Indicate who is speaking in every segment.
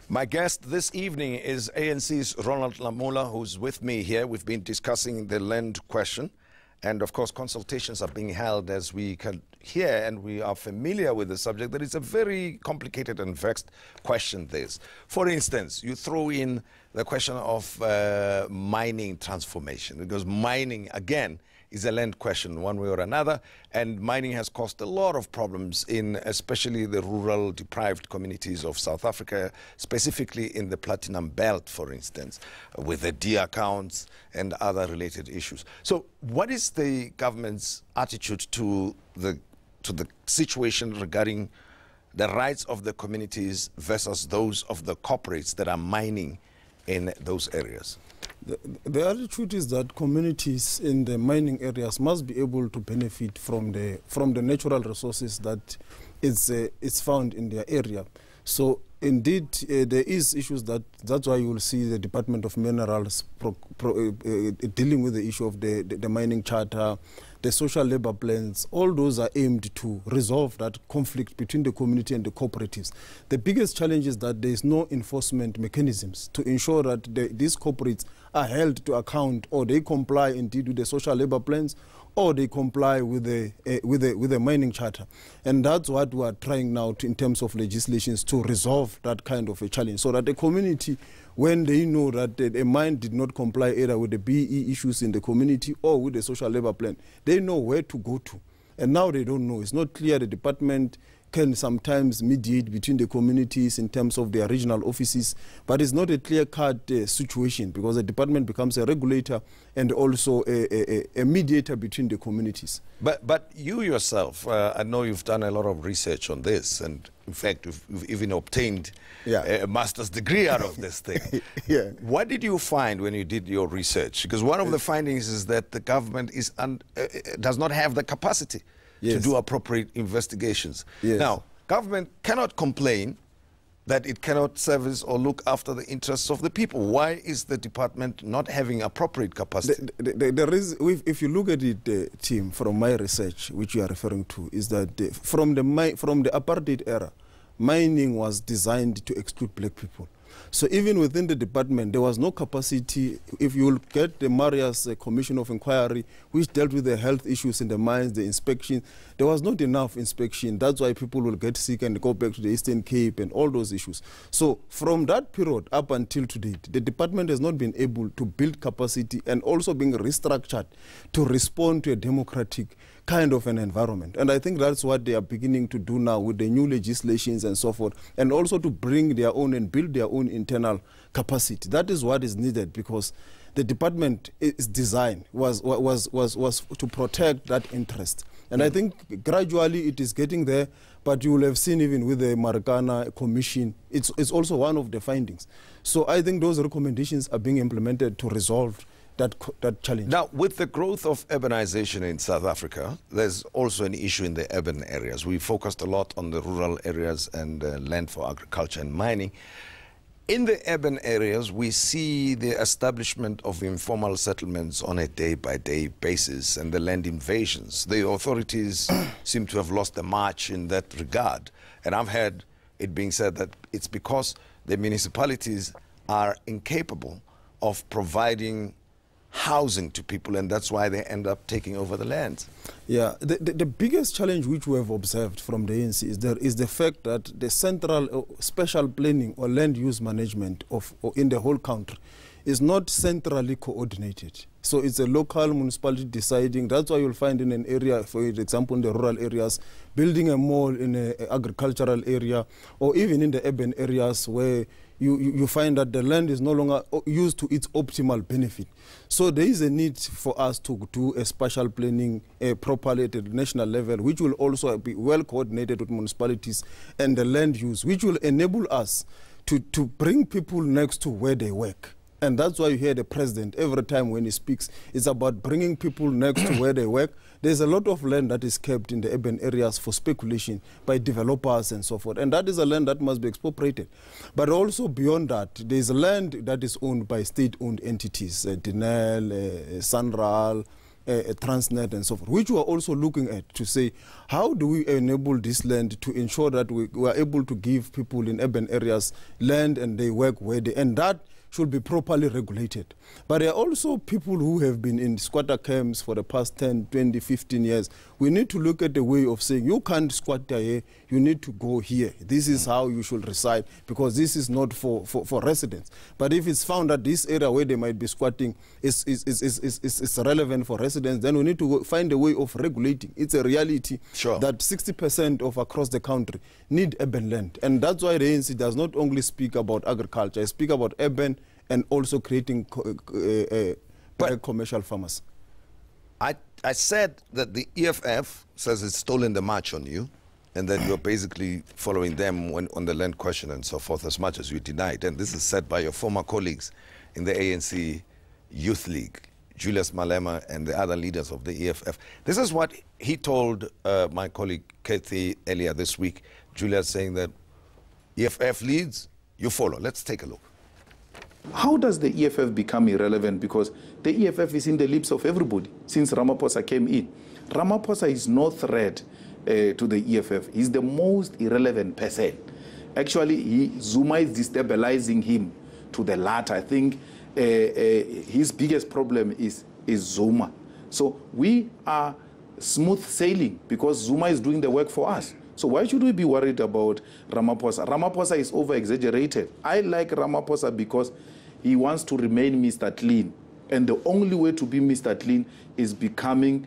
Speaker 1: My guest this evening is ANC's Ronald Lamola, who's with me here. We've been discussing the land question, and of course consultations are being held as we can hear, and we are familiar with the subject. That is a very complicated and vexed question, this. For instance, you throw in the question of mining transformation, because mining, again, is a land question one way or another, and mining has caused a lot of problems in especially the rural deprived communities of South Africa, specifically in the Platinum Belt, for instance, with the D accounts and other related issues. So what is the government's attitude to the situation regarding the rights of the communities versus those of the corporates that are mining in those areas?
Speaker 2: The attitude is that communities in the mining areas must be able to benefit from the natural resources that is found in their area. So indeed, there is issues that's why you will see the Department of Minerals dealing with the issue of the mining charter, the social labor plans. All those are aimed to resolve that conflict between the community and the cooperatives. The biggest challenge is that there is no enforcement mechanisms to ensure that these corporates are held to account, or they comply indeed with the social labor plans, or they comply with the mining charter. And that's what we are trying now in terms of legislations to resolve that kind of a challenge, so that the community, when they know that a mine did not comply either with the BE issues in the community or with the social labor plan, they know where to go to. And now they don't know. It's not clear. The department can sometimes mediate between the communities in terms of their regional offices, but it's not a clear-cut situation, because the department becomes a regulator and also a mediator between the communities.
Speaker 1: But you yourself, I know you've done a lot of research on this, and in fact, you've even obtained a master's degree out of this thing.
Speaker 2: Yeah.
Speaker 1: What did you find when you did your research? Because one of the findings is that the government does not have the capacity to do appropriate investigations.
Speaker 2: Yes.
Speaker 1: Now, government cannot complain that it cannot service or look after the interests of the people. Why is the department not having appropriate capacity?
Speaker 2: If you look at it, Tim, from my research, which you are referring to, is that from the apartheid era, mining was designed to exclude black people. So even within the department, there was no capacity. If you will get the Marias Commission of Inquiry, which dealt with the health issues in the mines, the inspection, there was not enough inspection. That's why people will get sick and go back to the Eastern Cape and all those issues. So from that period up until today, the department has not been able to build capacity and also being restructured to respond to a democratic kind of an environment. And I think that's what they are beginning to do now with the new legislations and so forth, and also to bring their own and build their own internal capacity. That is what is needed, because the department is designed was to protect that interest. And I think gradually it is getting there, but you will have seen even with the Marikana Commission, it's also one of the findings. So I think those recommendations are being implemented to resolve that challenge.
Speaker 1: Now, with the growth of urbanization in South Africa, there's also an issue in the urban areas. We focused a lot on the rural areas and land for agriculture and mining. In the urban areas, we see the establishment of informal settlements on a day-by-day basis and the land invasions. The authorities seem to have lost the march in that regard. And I've heard it being said that it's because the municipalities are incapable of providing housing to people, and that's why they end up taking over the land.
Speaker 2: Yeah, the biggest challenge which we have observed from the ANC is the fact that the central special planning or land use management in the whole country is not centrally coordinated. So it's a local municipality deciding. That's why you'll find in an area, for example, in the rural areas, building a mall in an agricultural area, or even in the urban areas where you find that the land is no longer used to its optimal benefit. So there is a need for us to do a spatial planning properly at the national level, which will also be well coordinated with municipalities and the land use, which will enable us to bring people next to where they work. And that's why you hear the president every time when he speaks, it's about bringing people next to where they work. There's a lot of land that is kept in the urban areas for speculation by developers and so forth. And that is a land that must be expropriated. But also beyond that, there's land that is owned by state-owned entities, Denel, Sanral, Transnet and so forth, which we are also looking at to say, how do we enable this land to ensure that we are able to give people in urban areas land and they work where they, and that should be properly regulated. But there are also people who have been in squatter camps for the past 10, 20, 15 years. We need to look at the way of saying, you can't squat here, you need to go here. This is how you should reside, because this is not for residents. But if it's found that this area where they might be squatting is relevant for residents, then we need to find a way of regulating. It's a reality that 60% of across the country need urban land. And that's why the ANC does not only speak about agriculture, it speaks about urban and also creating commercial farmers.
Speaker 1: I said that the EFF says it's stolen the march on you, and that you're basically following them on the land question and so forth, as much as you denied. And this is said by your former colleagues in the ANC Youth League, Julius Malema and the other leaders of the EFF. This is what he told my colleague Kathy earlier this week. Julius saying that EFF leads, you follow. Let's take a look.
Speaker 3: How does the EFF become irrelevant? Because the EFF is in the lips of everybody since Ramaphosa came in. Ramaphosa is no threat to the EFF. He's the most irrelevant person. Actually, Zuma is destabilizing him to the latter. I think his biggest problem is Zuma. So we are smooth sailing because Zuma is doing the work for us. So why should we be worried about Ramaphosa? Ramaphosa is over-exaggerated. I like Ramaphosa because he wants to remain Mr. Clean. And the only way to be Mr. Clean is becoming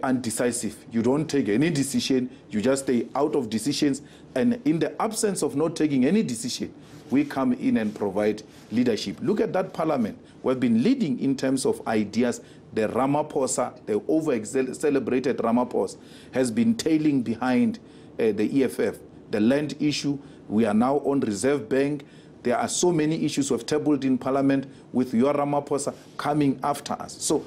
Speaker 3: undecisive. You don't take any decision, you just stay out of decisions. And in the absence of not taking any decision, we come in and provide leadership. Look at that parliament. We've been leading in terms of ideas. The Ramaphosa, the over-celebrated Ramaphosa, has been tailing behind the EFF. The land issue, we are now on Reserve Bank. There are so many issues we've tabled in Parliament with your Ramaphosa coming after us. So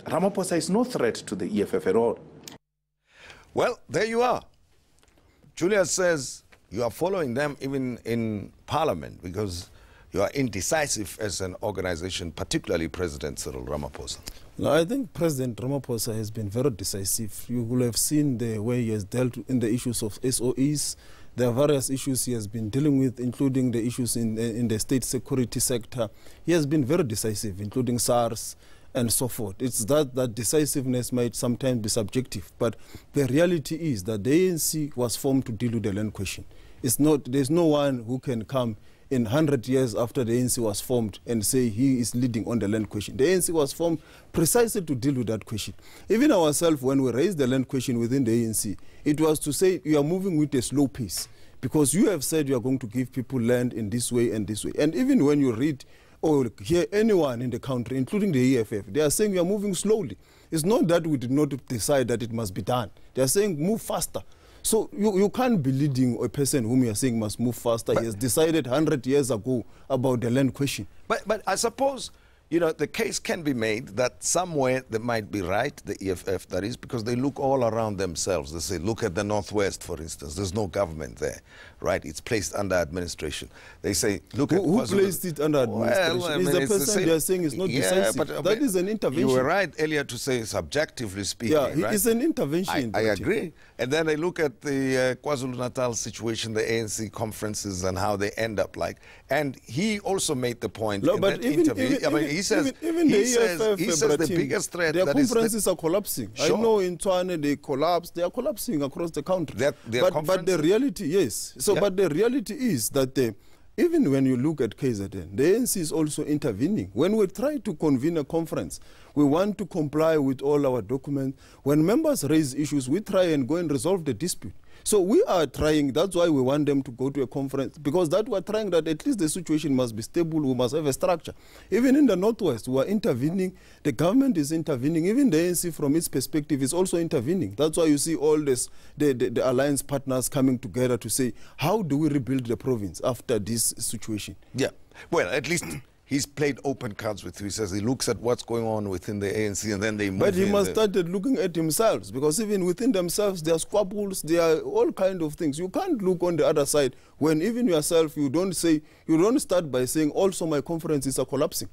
Speaker 3: Ramaphosa is no threat to the EFF at all.
Speaker 1: Well, there you are. Julia says you are following them even in Parliament because you are indecisive as an organization, particularly President Cyril Ramaphosa.
Speaker 2: No, I think President Ramaphosa has been very decisive. You will have seen the way he has dealt in the issues of SOEs. There are various issues he has been dealing with, including the issues in the state security sector. He has been very decisive, including SARS and so forth. It's that decisiveness might sometimes be subjective, but the reality is that the ANC was formed to deal with the land question. There's no one who can come in 100 years after the ANC was formed and say he is leading on the land question. The ANC was formed precisely to deal with that question. Even ourselves, when we raised the land question within the ANC, it was to say you are moving with a slow pace because you have said you are going to give people land in this way and this way. And even when you read or hear anyone in the country, including the EFF, they are saying we are moving slowly. It's not that we did not decide that it must be done. They are saying move faster. So you can't be leading a person whom you are saying must move faster. He has decided 100 years ago about the land question.
Speaker 1: But I suppose, you know, the case can be made that somewhere they might be right, the EFF that is, because they look all around themselves. They say, look at the Northwest, for instance. There's no government there, right? It's placed under administration. They say, look at...
Speaker 2: Who placed it under administration?
Speaker 1: Well, I mean,
Speaker 2: is the person they are saying is not decisive.
Speaker 1: But,
Speaker 2: that is an intervention.
Speaker 1: You were right earlier to say, subjectively speaking,
Speaker 2: right? It's an intervention.
Speaker 1: I agree. And then they look at the KwaZulu-Natal situation, the ANC conferences and how they end up like. And he also made the point in that interview. He says the biggest threat
Speaker 2: their
Speaker 1: that
Speaker 2: conferences are collapsing.
Speaker 1: Sure.
Speaker 2: I know in Tshwane they collapse. They are collapsing across the country.
Speaker 1: But
Speaker 2: the reality, yes. So, but the reality is that even when you look at KZN, the ANC is also intervening. When we try to convene a conference, we want to comply with all our documents. When members raise issues, we try and go and resolve the dispute. So we are trying, that's why we want them to go to a conference, because that we're trying that at least the situation must be stable, we must have a structure. Even in the Northwest, we are intervening, the government is intervening, even the ANC from its perspective is also intervening. That's why you see all this, the alliance partners coming together to say, how do we rebuild the province after this situation?
Speaker 1: Yeah, well, at least... He's played open cards with you. He says he looks at what's going on within the ANC and then they move.
Speaker 2: But he must start looking at himself, because even within themselves there are squabbles, there are all kinds of things. You can't look on the other side when even yourself you don't start by saying also my conferences are collapsing.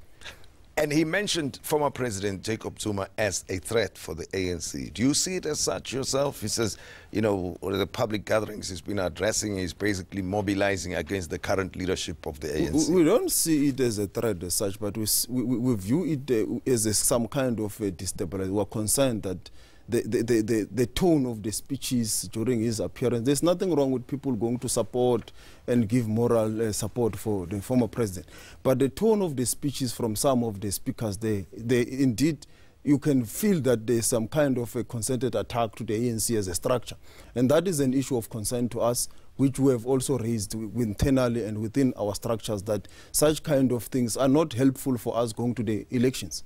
Speaker 1: And he mentioned former President Jacob Zuma as a threat for the ANC. Do you see it as such yourself? He says, you know, the public gatherings he's been addressing is basically mobilizing against the current leadership of the ANC.
Speaker 2: We don't see it as a threat as such, but we view it as some kind of a destabilization. We're concerned that the tone of the speeches during his appearance, there's nothing wrong with people going to support and give moral support for the former president. But the tone of the speeches from some of the speakers, they indeed, you can feel that there's some kind of a concerted attack to the ANC as a structure. And that is an issue of concern to us, which we have also raised internally and within our structures, that such kind of things are not helpful for us going to the elections.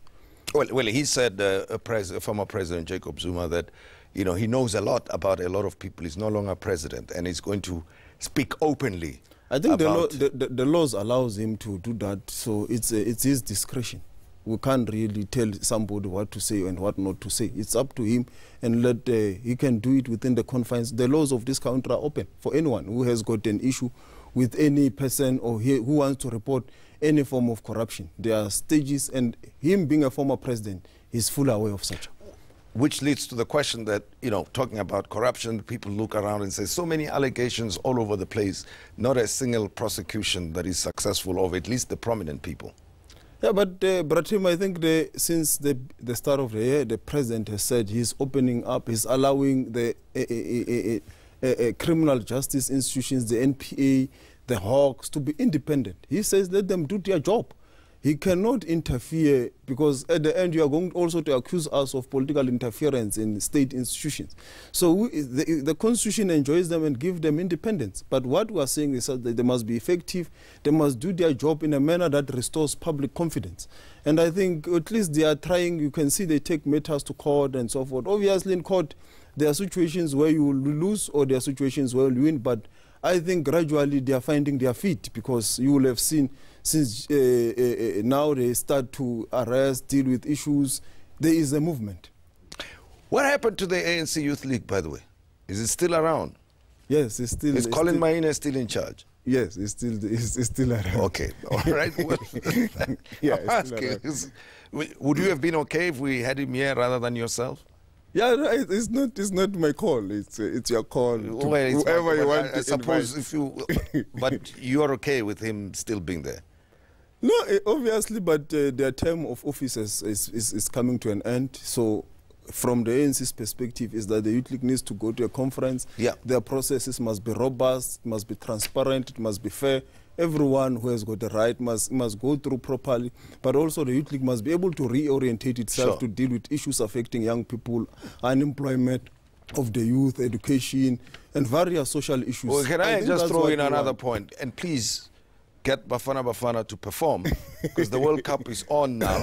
Speaker 1: Well, he said, former President Jacob Zuma, that, you know, he knows a lot about a lot of people. He's no longer president, and he's going to speak openly.
Speaker 2: I think the laws allows him to do that, so it's his discretion. We can't really tell somebody what to say and what not to say. It's up to him, and he can do it within the confines. The laws of this country are open for anyone who has got an issue with any person or who wants to report any form of corruption. There are stages, and him being a former president, he's fully aware of such.
Speaker 1: Which leads to the question that, you know, talking about corruption, people look around and say so many allegations all over the place, not a single prosecution that is successful of at least the prominent people.
Speaker 2: Yeah, but Tim, I think since the start of the year, the president has said he's opening up, he's allowing the criminal justice institutions, the NPA, the Hawks, to be independent. He says let them do their job. He cannot interfere, because at the end you are going also to accuse us of political interference in state institutions. So the Constitution enjoys them and gives them independence. But what we are saying is that they must be effective, they must do their job in a manner that restores public confidence. And I think at least they are trying. You can see they take matters to court and so forth. Obviously in court there are situations where you will lose or there are situations where you win, but I think gradually they are finding their feet, because you will have seen since now they start to arrest, deal with issues, there is a movement.
Speaker 1: What happened to the ANC Youth League, by the way? Is it still around?
Speaker 2: Yes, it's still.
Speaker 1: Is Colin Maina still in charge?
Speaker 2: Yes, it's still around.
Speaker 1: Okay, all right. Well,
Speaker 2: yeah, it's still around.
Speaker 1: Would you have been okay if we had him here rather than yourself?
Speaker 2: Yeah, right. It's not my call. It's your call.
Speaker 1: Well,
Speaker 2: whoever you want.
Speaker 1: I suppose if you, but you are okay with him still being there?
Speaker 2: No, obviously, but their term of office is coming to an end. So, from the ANC's perspective, is that the Youth League needs to go to a conference.
Speaker 1: Yeah.
Speaker 2: Their processes must be robust, must be transparent, it must be fair. Everyone who has got the right must go through properly. But also the Youth League must be able to reorientate itself to deal with issues affecting young people, unemployment of the youth, education, and various social issues.
Speaker 1: Well, can I just throw in another point? And please get Bafana Bafana to perform, because the World Cup is on now.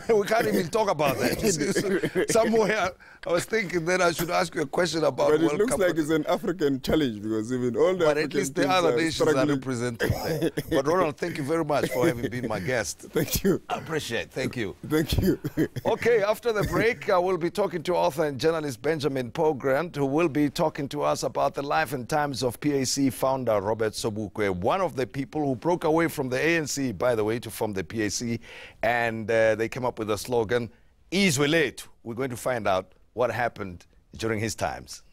Speaker 1: We can't even talk about that. Somewhere I was thinking that I should ask you a question about
Speaker 2: But
Speaker 1: World Cup.
Speaker 2: It looks like it's an African challenge, because even all the
Speaker 1: But
Speaker 2: African
Speaker 1: at least the other nations are represented there. But Ronald, thank you very much for having been my guest.
Speaker 2: Thank you.
Speaker 1: I appreciate it. Thank you.
Speaker 2: Thank you.
Speaker 1: Okay, after the break, I will be talking to author and journalist Benjamin Pogrant, who will be talking to us about the life and times of PAC founder Robert Sobukwe, one of the people who broke away from the ANC, by the way, to form the PAC, and they came up with a slogan, Izwe lethu. We're going to find out what happened during his times.